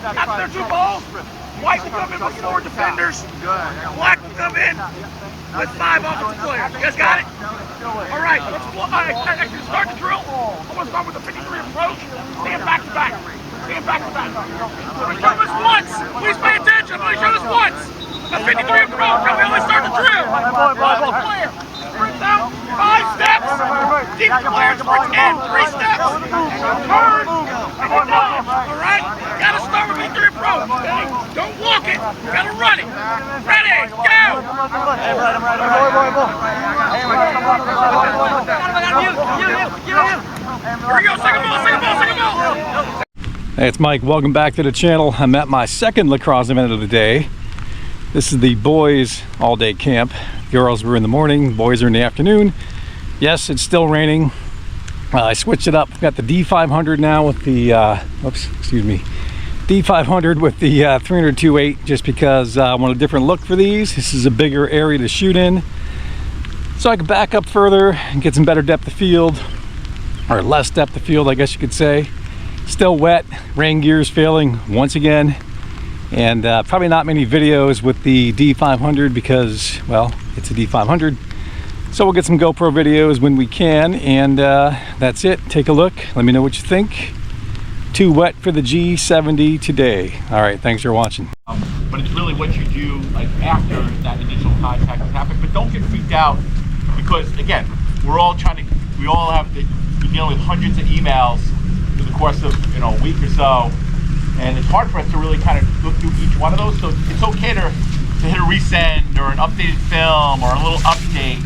After their two balls, white will come in with 4 defenders, black will come in with 5 offensive players. You guys got it? All right, let's actually start the drill. I'm going to start with the 53 approach. Stand back to back. Stand back to back. I'm going to show this once. Please pay attention. I'm going to show this once. A 53 approach. I'm going to start the drill. Offensive player. Sprints out 5 steps. Defensive player sprints in 3 steps. Turn. And you're done. All right? You got to start with 53 approach. Okay? Don't walk it. You got to run it. Ready? Go. Here we go. Second ball. Second ball. Second ball. Hey, it's Mike. Welcome back to the channel. I'm at my second lacrosse event of the day. This is the boys all-day camp. Girls were in the morning, boys are in the afternoon. Yes, it's still raining. I switched it up. Got the D500 now with the D500 with the 300-2.8 just because I want a different look for these. This is a bigger area to shoot in, so I can back up further and get some better depth of field, or less depth of field, I guess you could say. Still wet, rain gear is failing once again, and probably not many videos with the D500 because, well, it's a D500. So we'll get some GoPro videos when we can, and that's it. Take a look, let me know what you think. Too wet for the G70 today. All right, thanks for watching. But it's really what you do like after that initial contact has happened. But don't get freaked out, because again, we're all dealing with hundreds of emails through the course of a week or so, and it's hard for us to really kind of look through each one of those. So it's okay to hit a resend or an updated film or a little update.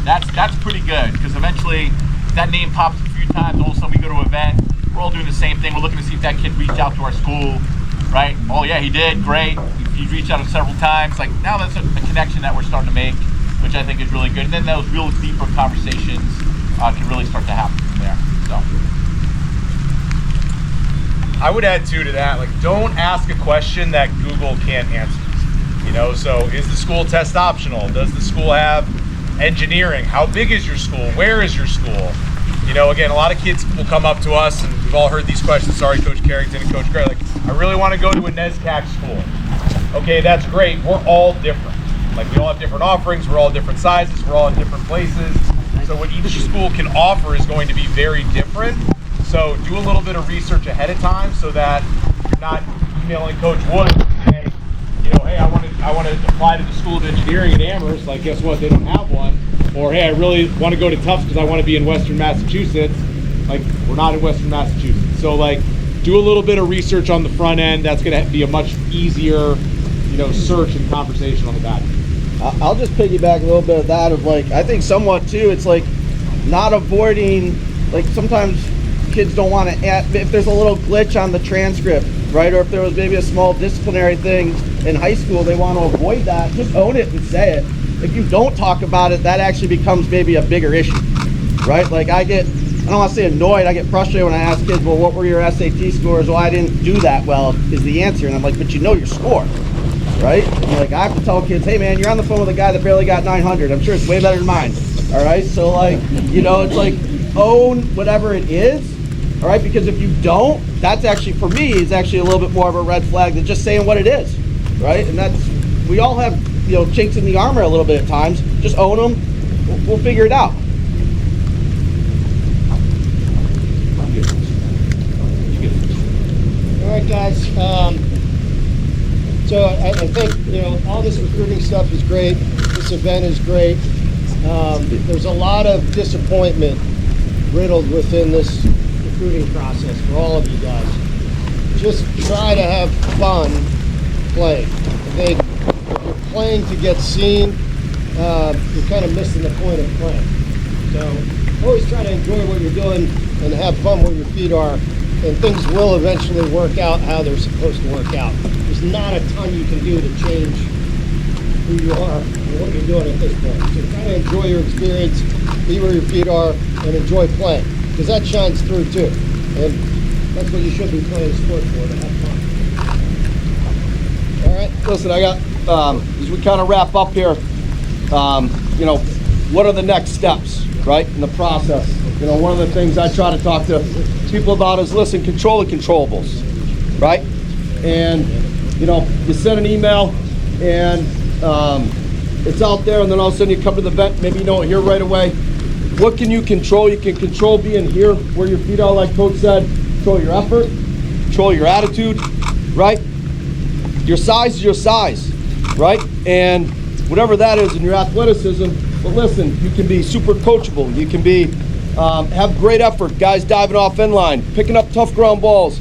That's pretty good, because eventually that name pops a few times. All of a sudden we go to an event, we're all doing the same thing. We're looking to see if that kid reached out to our school, right? Oh yeah, he did, great. He's reached out several times. Like, now that's a connection that we're starting to make, which I think is really good. And then those real deeper conversations can really start to happen from there. So I would add to that, like, don't ask a question that Google can't answer. So is the school test optional? Does the school have engineering? How big is your school? Where is your school? Again, a lot of kids will come up to us, and we've all heard these questions. Sorry, Coach Carrington and Coach Gray. Like, I really want to go to a NESCAC school. Okay, that's great. We're all different. Like, we all have different offerings. We're all different sizes. We're all in different places. So what each school can offer is going to be very different. So do a little bit of research ahead of time so that you're not emailing Coach Wood and, hey, I want to apply to the School of Engineering at Amherst. Like, guess what? They don't have one. Or, hey, I really want to go to Tufts because I want to be in Western Massachusetts. Like, we're not in Western Massachusetts. So, like, do a little bit of research on the front end. That's going to be a much easier, search and conversation on the back end. I'll just piggyback a little bit of that, of like, I think somewhat too, it's like not avoiding, like, sometimes kids don't want to add, if there's a little glitch on the transcript, right? Or if there was maybe a small disciplinary thing in high school, they want to avoid that. Just own it and say it. If you don't talk about it, that actually becomes maybe a bigger issue, right? Like, I don't want to say annoyed, I get frustrated when I ask kids, well, what were your SAT scores? Well, I didn't do that well, is the answer. And I'm like, but you know your score, right? And like, I have to tell kids, hey man, you're on the phone with a guy that barely got 900. I'm sure it's way better than mine, all right? So like, it's like, own whatever it is, all right? Because if you don't, that's actually, for me, is actually a little bit more of a red flag than just saying what it is, right? And that's, we all have, chinks in the armor a little bit at times. Just own them. We'll figure it out. All right, guys. So I think, all this recruiting stuff is great. This event is great. There's a lot of disappointment riddled within this recruiting process for all of you guys. Just try to have fun playing. I think if you're playing to get seen, you're kind of missing the point of playing. So always try to enjoy what you're doing and have fun where your feet are, and things will eventually work out how they're supposed to work out. There's not a ton you can do to change who you are and what you're doing at this point. So try to enjoy your experience, be where your feet are, and enjoy playing, because that shines through too. And that's what you should be playing sport for, to have fun. All right, listen, I got, as we kind of wrap up here, what are the next steps, right, in the process? One of the things I try to talk to people about is, listen, control the controllables, right? and you know, you send an email and it's out there, and then all of a sudden you come to the event, maybe you don't hear right away. What can you control? You can control being here where your feet are, like Coach said. Control your effort, control your attitude, right? Your size is your size, right? And whatever that is in your athleticism, but listen, you can be super coachable. You can be, have great effort, guys diving off inline, picking up tough ground balls.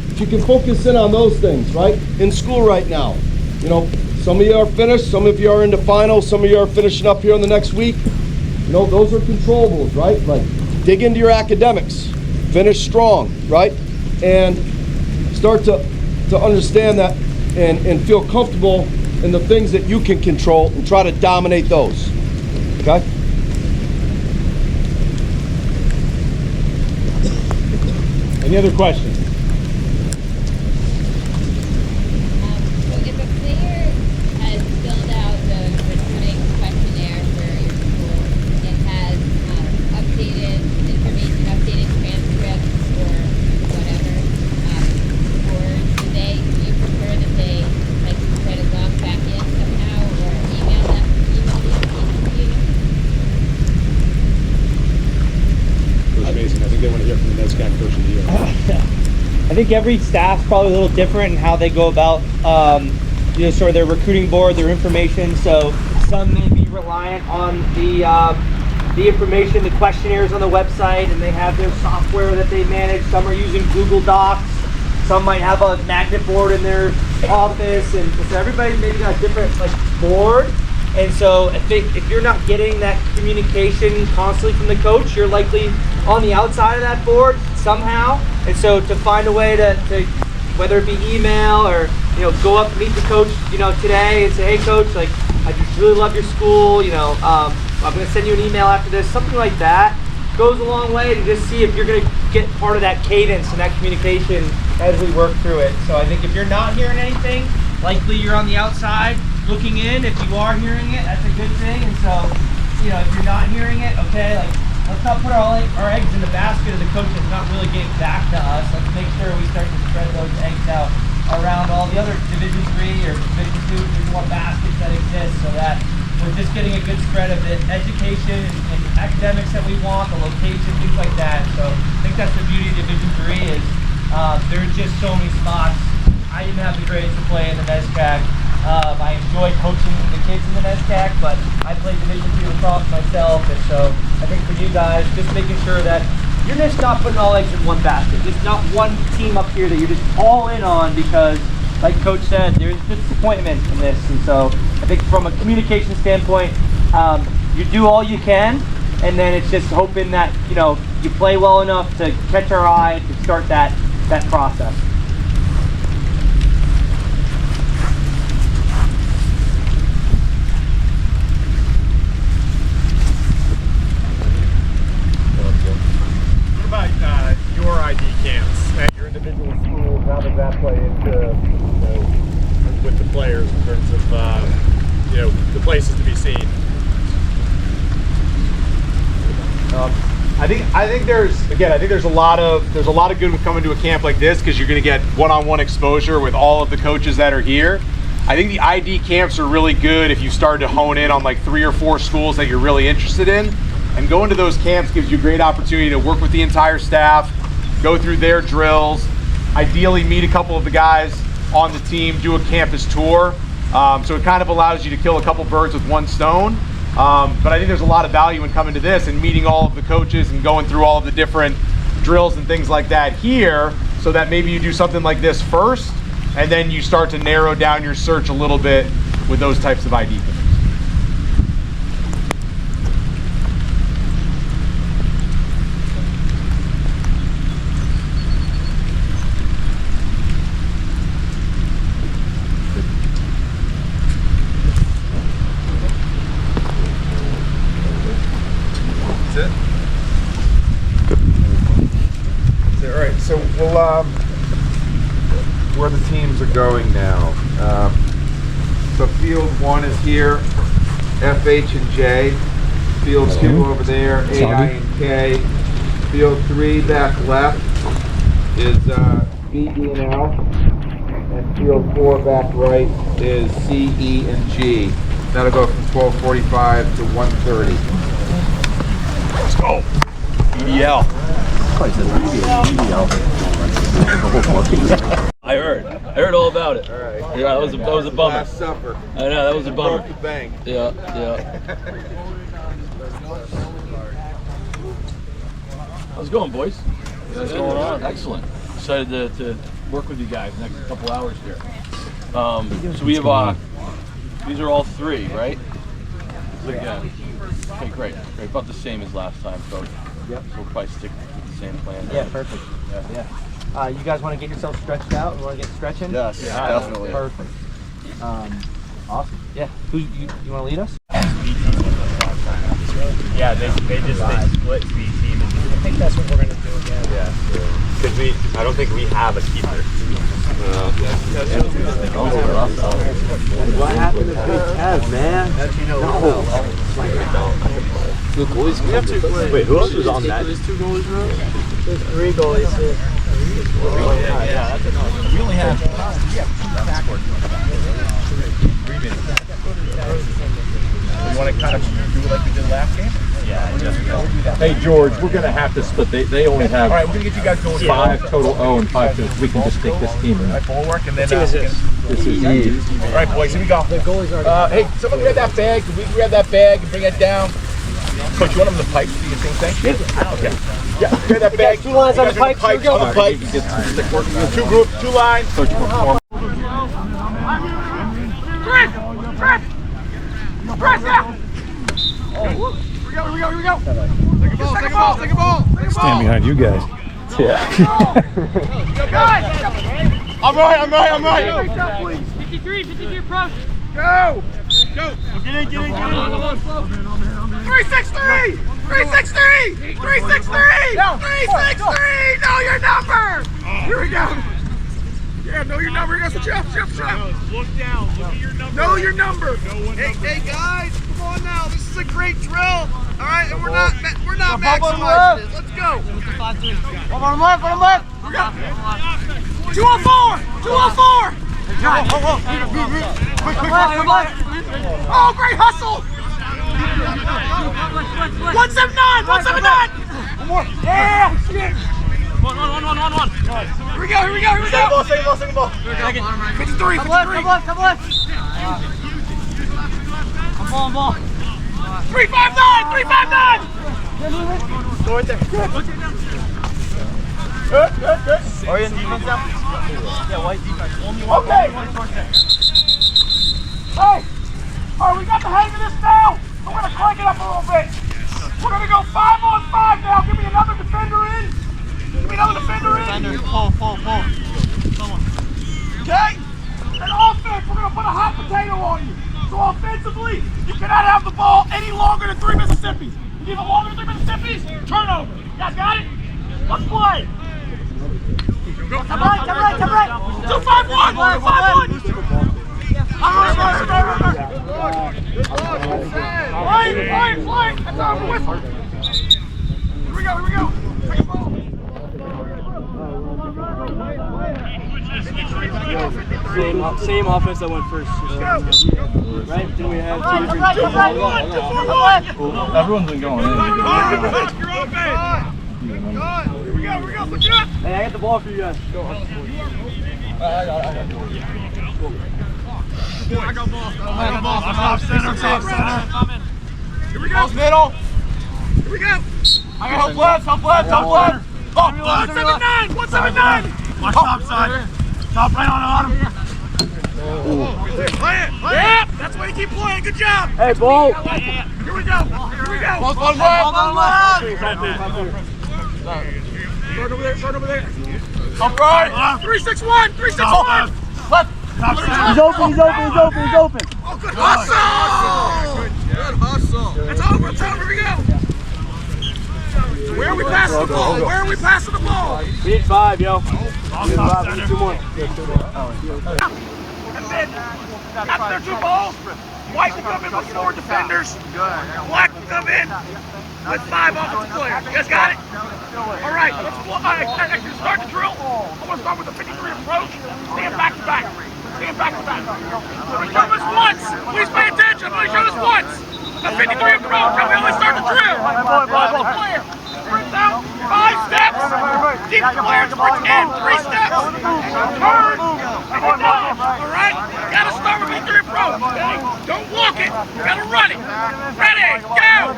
If you can focus in on those things, right? In school right now, you know, some of you are finished, some of you are into finals, some of you are finishing up here in the next week. You know, those are controllables, right? Like, dig into your academics, finish strong, right? And start to understand that and feel comfortable in the things that you can control and try to dominate those, okay? Any other questions? So if a player has filled out the recruiting questionnaire for your school and has updated information, updated transcripts or whatever, or do you prefer that they like try to log back in somehow or email the information to you? Coach Mason, I think they want to hear from the NESCAC Coach of the Year. I think every staff's probably a little different in how they go about, you know, sort of their recruiting board, their information. So some may be reliant on the information, the questionnaires on the website, and they have their software that they manage. Some are using Google Docs. Some might have a magnet board in their office, and so everybody's maybe got a different like board. And so I think if you're not getting that communication constantly from the coach, you're likely on the outside of that board somehow. And so to find a way to whether it be email or, you know, go up, meet the coach, you know, today and say, hey coach, like, I just really love your school, you know, I'm gonna send you an email after this, something like that goes a long way to just see if you're gonna get part of that cadence and that communication as we work through it. So I think if you're not hearing anything, likely you're on the outside looking in. If you are hearing it, that's a good thing. And so, you know, if you're not hearing it, okay, like, let's not put our eggs in the basket of the coach that's not really getting back to us. Let's make sure we start to spread those eggs out around all the other Division III or Division II, Division I baskets that exist, so that we're just getting a good spread of the education and academics that we want, the location, things like that. So I think that's the beauty of Division III is there's just so many spots. I didn't have the grades to play in the NESCAC. I enjoy coaching the kids in the NESCAC, but I played Division III lacrosse myself, and so I think for you guys, just making sure that you're just not putting all eggs in one basket. Just not one team up here that you're just all in on because, like Coach said, there's disappointment in this. And so I think from a communication standpoint, you do all you can, and then it's just hoping that, you know, you play well enough to catch our eye to start that process. Your ID camps at your individual schools, how does that play into, you know, with the players in terms of, you know, the places to be seen? I think there's a lot of good with coming to a camp like this because you're going to get one-on-one exposure with all of the coaches that are here. I think the ID camps are really good if you start to hone in on like 3 or 4 schools that you're really interested in. And going to those camps gives you a great opportunity to work with the entire staff, go through their drills, ideally meet a couple of the guys on the team, do a campus tour. So it kind of allows you to kill a couple birds with one stone. But I think there's a lot of value in coming to this and meeting all of the coaches and going through all of the different drills and things like that here, so that maybe you do something like this first, and then you start to narrow down your search a little bit with those types of ID things. So we'll where the teams are going now. So field 1 is here, F, H, and J. Field 2 over there, A, I, and K. Field 3 back left is B, E, and L. And Field 4 back right is C, E, and G. That'll go from 12:45 to 1:30. Let's go. EDL. I heard all about it. All right. Yeah, that was a bummer. Last supper. I know, that was a bummer. Broke the bank. Yeah. How's it going, boys? What's going on? Excellent. Excited to work with you guys the next couple hours here. So we have these are all 3, right? Again. Okay, great. About the same as last time, so yep. So we'll probably stick with the same plan. Yeah, perfect. Yeah. You guys want to get yourself stretched out and want to get stretching? Yes, definitely. Perfect. Awesome. Yeah. Who you want to lead us? Yeah, they split speed team. I think that's what we're gonna do again. Yeah. Because I don't think we have a keeper. What happened to Big Kev, man? Wait, who else was on that? There's 2 goalies now? There's 3 goalies here. We only have 2 You want to kind of do it like we did last game? Yeah. Hey George, we're gonna have to split. They only have All right, we're gonna get you guys going. 5 total O and 5 total. We can just take this team. All right, bulwark, and then This is easy. All right, boys, here we go. The goalies are. Hey, someone grab that bag. Can we grab that bag and bring it down? Coach, you want them the pipes? Do you think? Okay. Yeah, grab that bag. 2 lines on the pipes. On the pipes. 2 groups, 2 lines. Coach, Press out! Here we go. Take a ball. Stand behind you guys. Guys! I'm right. 53 approach. Go! Get in. 363! Know your number! Here we go! Yeah, know your number. You got Jeff. Look down. Look at your number. Know your number. Hey guys, come on now. This is a great drill. All right, and we're not maximizing it. Let's go. One on left. We got 204. Quick. Oh, great hustle. 179. One more. Yeah. Shit. One. Here we go. Second ball. 53. Come left. I'm ball. 359. Go right there. Good. Are you in defense now? Yeah, white defense. Only one. Okay. Hey. All right, we got the hang of this now. We're going to crank it up a little bit. We're going to go 5-on-5 now. Give me another defender in. Pull. Okay? And offense, we're going to put a hot potato on you. So offensively, you cannot have the ball any longer than 3 Mississippis. If you have it longer than 3 Mississippis, turnover. You guys got it? Let's play. Come right. 2-5-1. 2-5-1. Play. That's all we're with. Here we go. Take a ball. Same offense that went first. Right? Do we have 2 different? 2-4-1. Everyone's been going in. Here we go. Look up. Hey, I got the ball for you guys. Go. I got ball. Top center. Here we go. Middle. Here we go. I got help left. Oh, 179. Watch top side. Top right on him. Play it. Yeah, that's why you keep playing. Good job. Hey, ball. Here we go. Ball's on left. Start over there. Up right. 3-6-1. Left. He's open. Oh, good hustle. It's over. Here we go. Where are we passing the ball? We need 5, yo. We need 5. We need 2 more. And then, after their 2 balls, white will come in with 4 defenders. Black will come in with 5 offensive players. You guys got it? All right, let's actually start the drill. I want to start with the 53 approach. Stand back to back. back to back. Show us once. Please pay attention. Please show us once. The 53 approach. How we always start the drill. Follow the player. Sprint out 5 steps. Keep the player sprint in 3 steps. Turn. And you're done. All right? Gotta start with 53 approach. Okay? Don't walk it. Gotta run it. Ready? Go.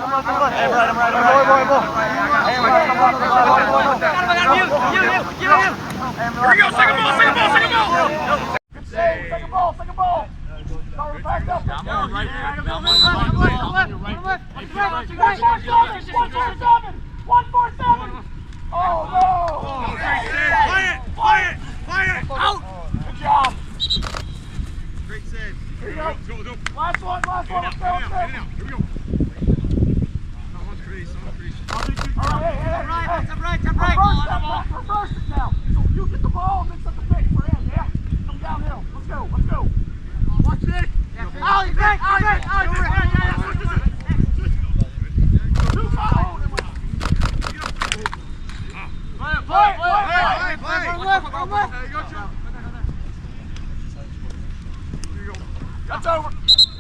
Here we go. Second ball. Second ball. Second ball. Second ball. Second ball. Start back up. Right here. 147. Oh no! Play it! Out! Good job. Great save. Here we go. Go. Last one. Let's go. Here we go. All right. Reverse it now. So you get the ball and then set the pitch for him. Yeah. Come downhill. Let's go. Watch this. Ollie, back. Two fouls. Play. That's over.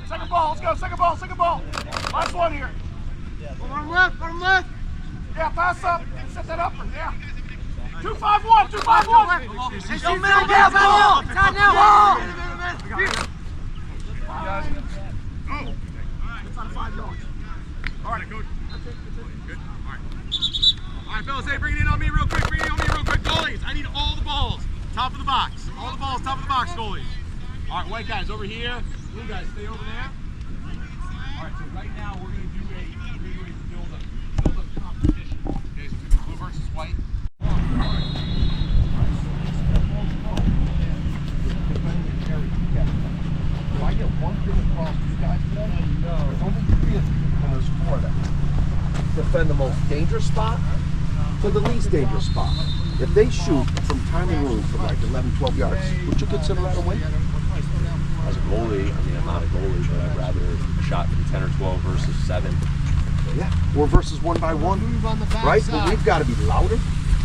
Second ball. Let's go. Second ball. Last one here. Run left. Yeah, pass up. Set that up. Yeah. 2-5-1. 2-5-1. Go middle. Ball. Time now. It's on 5 yards. All right, coach. That's it. Good. All right, fellas. Hey, bring it in on me real quick. Goalies, I need all the balls. Top of the box. All the balls, top of the box, goalies. All right, white guys over here. Blue guys, stay over there. All right, so right now we're going to do a build up competition. Okay, so it's going to be blue versus white. If I get one thing across these guys today, there's only 3 of them, and there's 4 of them. Defend the most dangerous spot to the least dangerous spot. If they shoot from time and room from like 11, 12 yards, would you consider that a win? As a goalie, I mean, I'm not a goalie, but I'd rather a shot from 10 or 12 versus 7. Yeah, or versus 1 by 1, right? But we've got to be louder.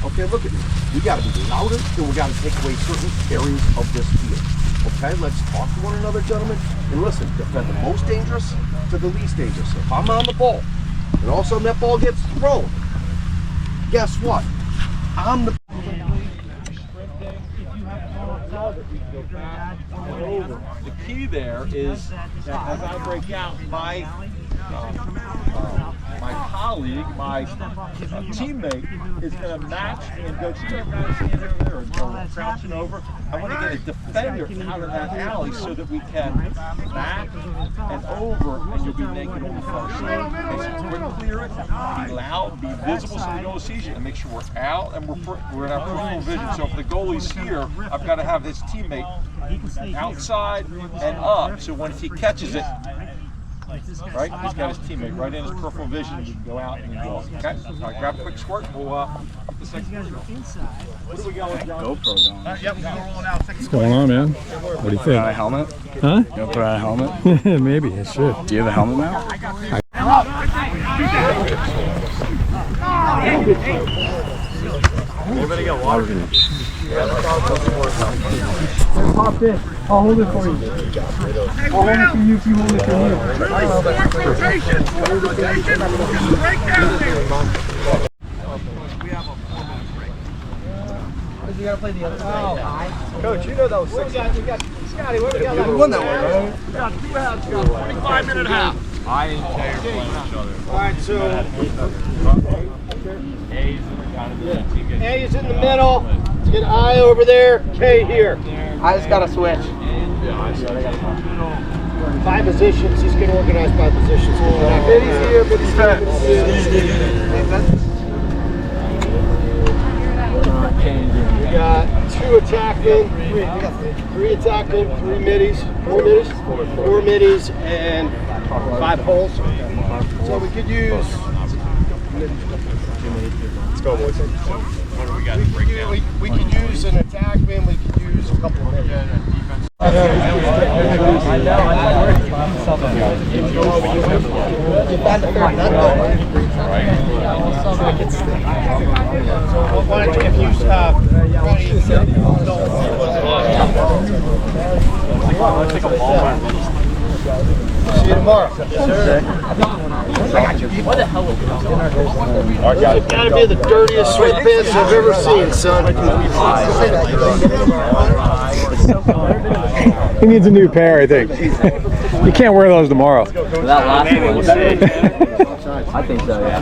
Okay, look at me. We got to be louder, and we got to take away certain areas of this field. Okay, let's talk to one another, gentlemen. And listen, defend the most dangerous to the least dangerous. If I'm on the ball, and all of a sudden that ball gets thrown, guess what? I'm the... The key there is that as I break out, my colleague, my teammate is going to match and go to that guy standing over there and go crouching over. I want to get a defender out of that alley so that we can back and over, and you'll be naked on the far side. So we're clear it, be loud, be visible so the goalie sees you, and make sure we're out and we're in our peripheral vision. So if the goalie's here, I've got to have his teammate outside and up, so when if he catches it, right, he's got his teammate right in his peripheral vision, and you can go out and go. Okay, all right, grab a quick squirt, and we'll get the second one. What do we got with John? GoPro going. Yep, we're rolling out. What's going on, man? What do you think? Put on a helmet? Huh? You gonna put on a helmet? Maybe, it should. Do you have a helmet now? Anybody got water? Pop in. I'll hold it for you. I'll hold it for you if you hold it for me. Rotation! Break down there! You gotta play the other side. Coach, you know that was 6. We got Scotty, what do we got left? We won that one, right? We got 2 outs, we got 25-minute half. I and Jay are playing each other. All right, so A is in the middle. Get I over there. K here. I just gotta switch. By positions. He's getting organized by positions. Biddy's here. Biddy's here. We got 2 attackmen, 3 attackmen, 3 middies, 4 middies, and 5 holes. So we could use. Let's go, boys. What do we got to break down? We could use an attackman. We could use a couple of defense. Why don't you, if you Let's take a ball. See you tomorrow. What the hell is this? Gotta be the dirtiest sweatpants I've ever seen, son. He needs a new pair, I think. You can't wear those tomorrow. That last one was I think so, yeah.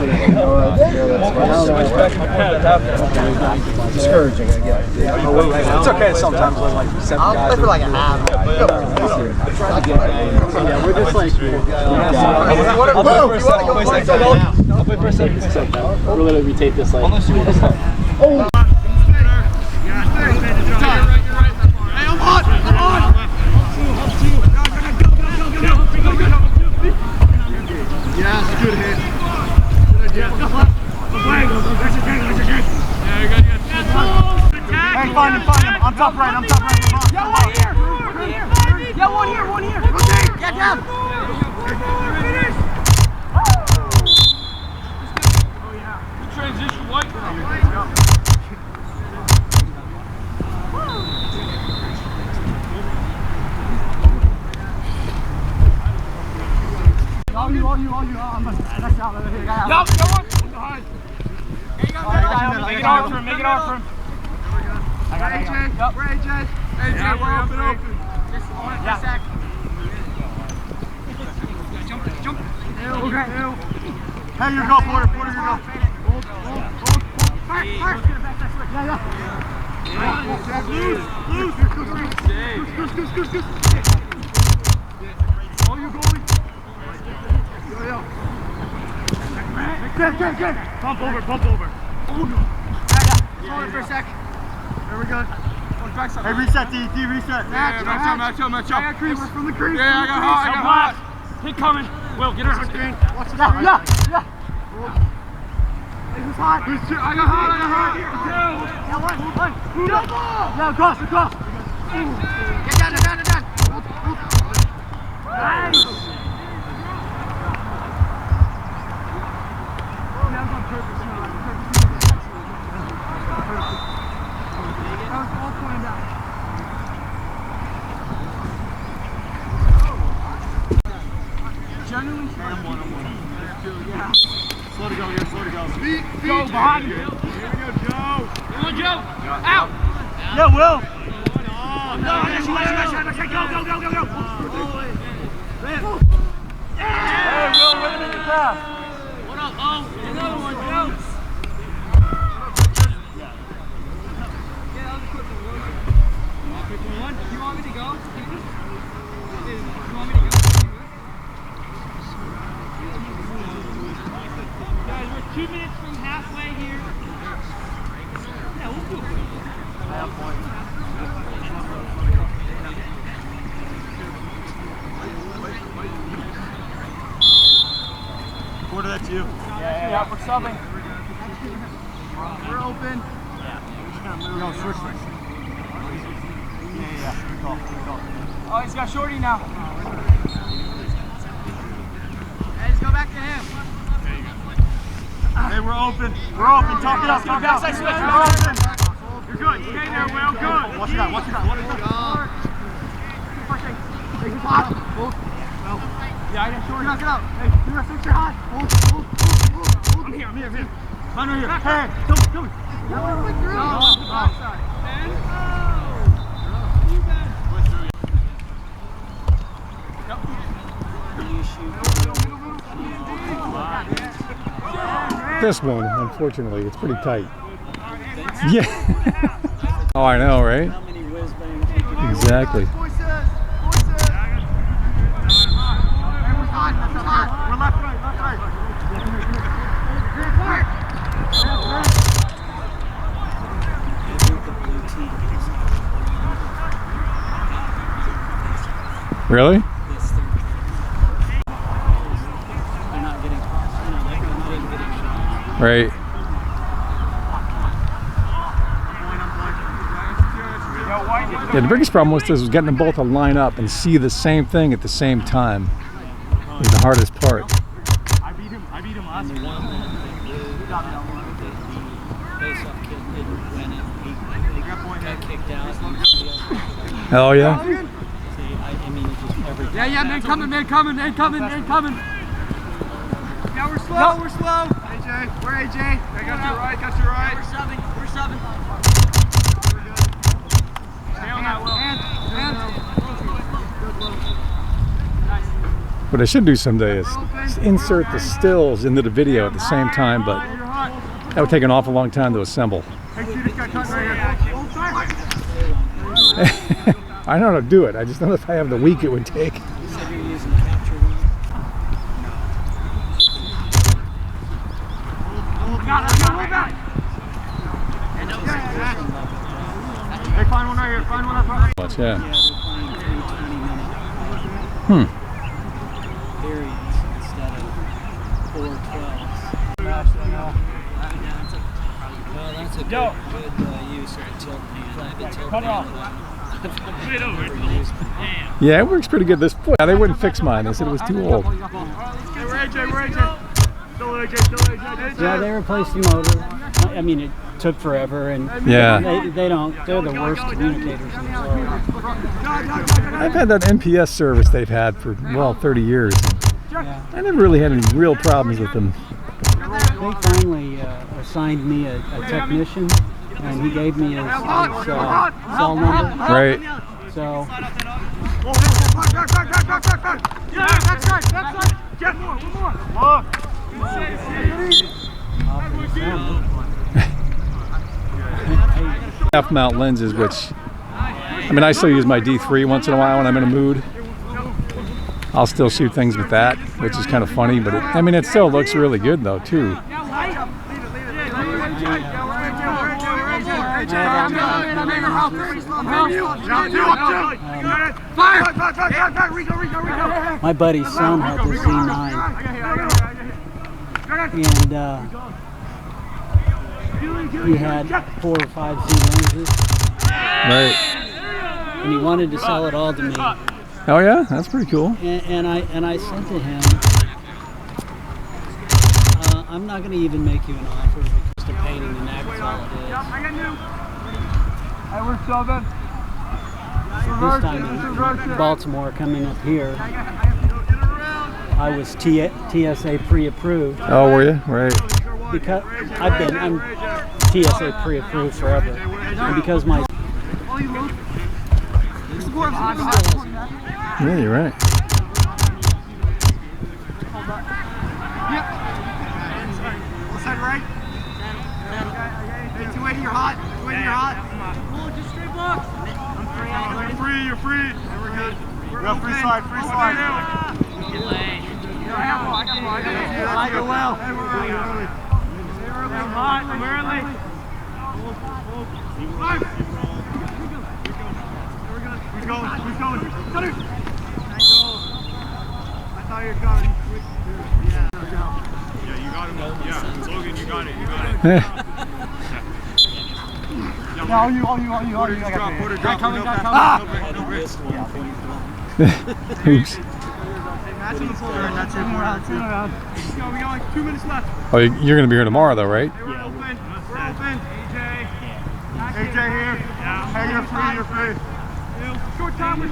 Discouraging, I guess. It's okay sometimes when like 7 guys. I'll play for like a half. Yeah, we're just like. I'll play for a second. We'll literally retape this like. Oh! Hey, I'm hot! I'm on! Yes, good hit. Good idea. That's your game, that's your game. Yeah, you got Hey, find him. I'm top right. Yo, one here. Yo, one here. Get down. Finish. Good transition, White. All you. I'm that's out of here. Yup, go on. Behind. Make it hard for him. I got AJ. Yup. We're AJ. AJ, we're open. Just on it for a sec. Jump. Okay. Hey, you go, Porter, you go. Hold. Fire. Yeah. Loose. Goose. Oh, you goalie. Yo. Good. Pump over. Oh, no. Hold it for a sec. There we go. Hey, reset, D, reset. Match up. I got crease. From the crease. Yeah, I got hot. Hit coming. Will, get her on screen. Watch the screen. Yeah. Hey, who's hot? I got hot. Yeah, one. Yeah, across. Get down. Nice. Generally, I'm one. Yeah. Slow to go here. Feet. Go behind you. Here we go, Joe. Come on, Joe. Out. Yeah, Will. No, go. Hey, Will, winning in the pass. What up, oh? Another one, Joe. You want me to go? Guys, we're 2 minutes from halfway here. Yeah, we'll do it. Quarter, that's you. Yeah, we're subbing. We're open. Yeah. We're going to switch this. Yeah. Good call. Oh, he's got Shorty now. Hey, let's go back to him. Hey, we're open. Talk it up. Backside switch. We're open. You're good. Stay there, Will. Good. Watch it out. What is it? Hey, he's hot. Yeah, I didn't Shorty. Knock it out. Hey, you're hot. Hold. I'm here. Hunter here. Hey, come. No. This one, unfortunately, it's pretty tight. Yeah. Oh, I know, right? Exactly. We're left, right. Really? Right. Yeah, the biggest problem with this was getting them both to line up and see the same thing at the same time. It was the hardest part. I beat him last one. Oh yeah? Yeah, man coming. Yeah, we're slow. AJ, where AJ? I got you right. We're subbing. Stay on that, Will. What I should do someday is insert the stills into the video at the same time, but that would take an awful long time to assemble. Hey, see this guy cutting right here. I don't know how to do it. I just don't know if I have the week it would take. Hey, find one right here. Find one up front. Much, yeah. Instead of 412s. Well, that's a good use of the tilt hand. Yeah, it works pretty good. This foot. Yeah, they wouldn't fix mine. They said it was too old. Hey, where AJ? Still AJ. Yeah, they replaced the motor. I mean, it took forever, and yeah, they're the worst communicators in the world. I've had that NPS service they've had for, well, 30 years. Yeah. I never really had any real problems with them. They finally assigned me a technician, and he gave me his cell number. Right. So. Get more. Half mount lenses, which, I mean, I still use my D3 once in a while when I'm in a mood. I'll still shoot things with that, which is kind of funny, but I mean, it still looks really good though, too. My buddy's son had the Z9, and he had 4 or 5 Z lenses. Right. And he wanted to sell it all to me. Oh yeah, that's pretty cool. And I said to him, I'm not going to even make you an offer because the pain in the neck is all it is. This time in Baltimore, coming up here, I was TSA pre-approved. Oh, were you? Right. Because I'm TSA pre-approved forever, and because my yeah, you're right. Right? Hey, 280, you're hot. 280, you're hot. Just straight box. You're free. We're good. We're free slide. I got well. I'm hot. I'm early. Who's going? Cut it. I thought you were coming. Yeah, you got him. Yeah, Logan, you got it. All you. Got coming. No breaks. Oops. Two more rounds. We got like 2 minutes left. Oh, you're going to be here tomorrow, though, right? We're open. AJ here. Hey, you're free. Short time. go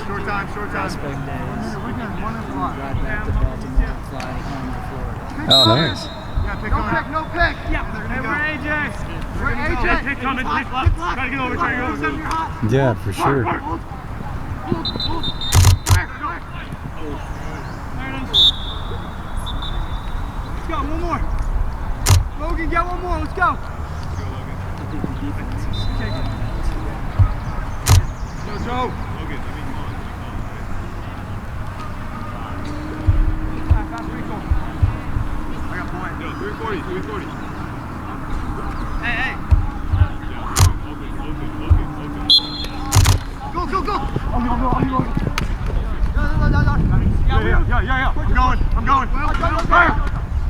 back to Baltimore. Prospect days. Drive back to Baltimore, fly home to Florida. Oh, nice. No pick. Yeah. Hey, where AJ? Pick coming. Try to get over. Yeah, for sure. Let's go. One more. Logan, get one more. Let's go. Joe. I got point. 340. Hey. Go. On you. Yeah. I'm going. Fire.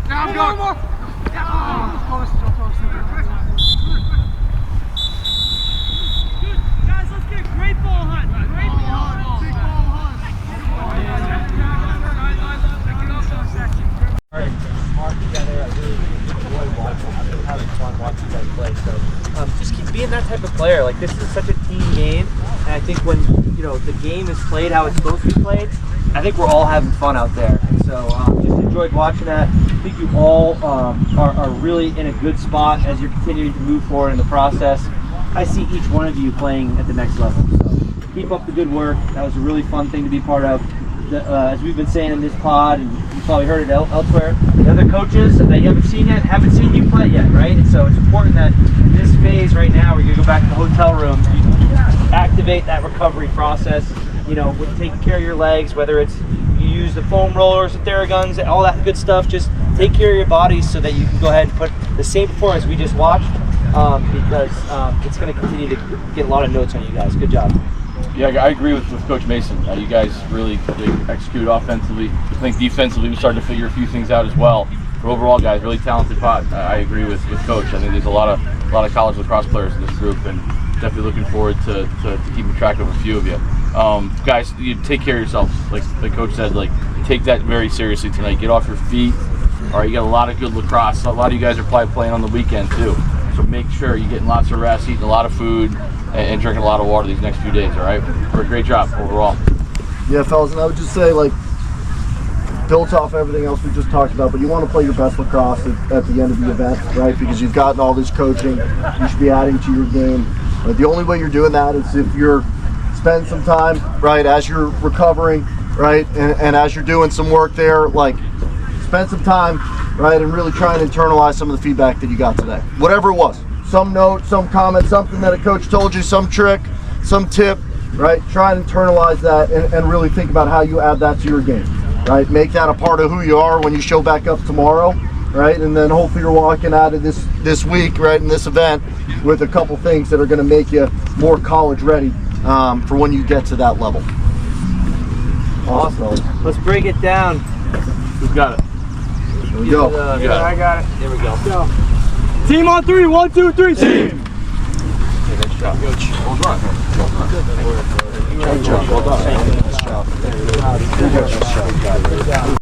Yeah, I'm going. More. Good. Guys, let's get great ball hunt. Big ball hunt. player. Like, this is such a team game, and I think when, you know, the game is played how it's supposed to be played, I think we're all having fun out there. And so just enjoyed watching that. I think you all are really in a good spot as you're continuing to move forward in the process. I see each one of you playing at the next level. So keep up the good work. That was a really fun thing to be part of. As we've been saying in this pod, and you probably heard it elsewhere, the other coaches that you haven't seen yet haven't seen you play yet, right? And so it's important that in this phase right now, where you go back to the hotel room, you activate that recovery process, you know, with taking care of your legs, whether it's you use the foam rollers, the Theraguns, all that good stuff. Just take care of your bodies so that you can go ahead and put the same performance we just watched, because it's going to continue to get a lot of notes on you guys. Good job. Yeah, I agree with Coach Mason. You guys really execute offensively. I think defensively we started to figure a few things out as well. But overall, guys, really talented pod. I agree with Coach. I think there's a lot of college lacrosse players in this group, and definitely looking forward to keeping track of a few of you. Guys, you take care of yourselves. Like Coach said, like, take that very seriously tonight. Get off your feet. All right, you got a lot of good lacrosse. A lot of you guys are probably playing on the weekend too. So make sure you're getting lots of rest, eating a lot of food, and drinking a lot of water these next few days, all right? For a great job overall. Yeah, fellas, and I would just say, like, built off everything else we just talked about, but you want to play your best lacrosse at the end of the event, right? Because you've gotten all this coaching, you should be adding to your game. But the only way you're doing that is if you're spend some time, right, as you're recovering, right, and as you're doing some work there, like, spend some time, right, and really try and internalize some of the feedback that you got today. Whatever it was. Some note, some comment, something that a coach told you, some trick, some tip, right? Try and internalize that and really think about how you add that to your game, right? Make that a part of who you are when you show back up tomorrow, right? And then hopefully you're walking out of this week, right, in this event with a couple things that are going to make you more college ready for when you get to that level. Awesome. Let's break it down. Who's got it? Here we go. I got it. There we go. Team on three. 1, 2, 3. Team. Nice job, Coach. Well done. Good job. Well done. Good job.